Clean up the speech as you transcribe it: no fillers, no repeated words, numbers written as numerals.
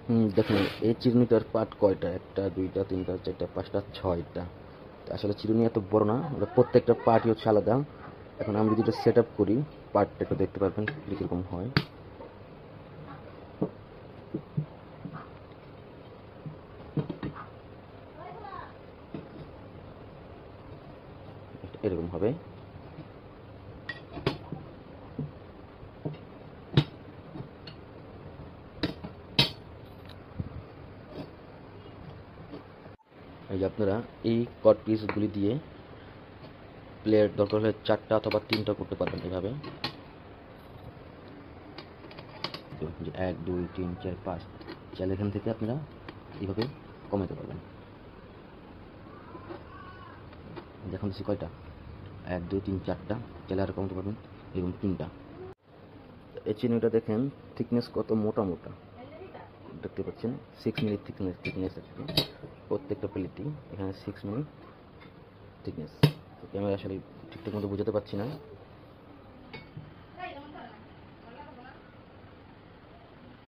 দেখুন এই চিরুনিটার পার্ট কয়টা, 1টা 2টা 3টা 4টা 5টা 6টা। আসলে চিরুনি এত বড় না, ওটা প্রত্যেকটা পার্টই হচ্ছে আলাদা। এখন আমি যদি এটা সেট আপ করি, পার্টটা একটু দেখতে পারবেন কীরকম হয়। এরকম হবে। এই যে আপনারা এই কট পিসগুলি দিয়ে প্লেয়ার দরকার হলে 4টা অথবা 3টা করতে পারবেন এভাবে। 1 2 3 4 5, চাইলে এখান থেকে আপনারা এইভাবে কমাতে পারবেন। দেখুন দিচ্ছি কয়টা, 1 2 3 4টা, চাইলে আরও কমাতে পারবেন, এরকম 3টা। এই চিহ্নটা দেখেন থিকনেস কত মোটা মোটা দেখতে পাচ্ছেন, 6 মিলি থিকনেস আছে প্রত্যেকটা প্লেটই। এখানে 6 মিলি থিকনেস। ক্যামেরা আসলে ঠিকঠাক মতো বোঝাতে পারছি না।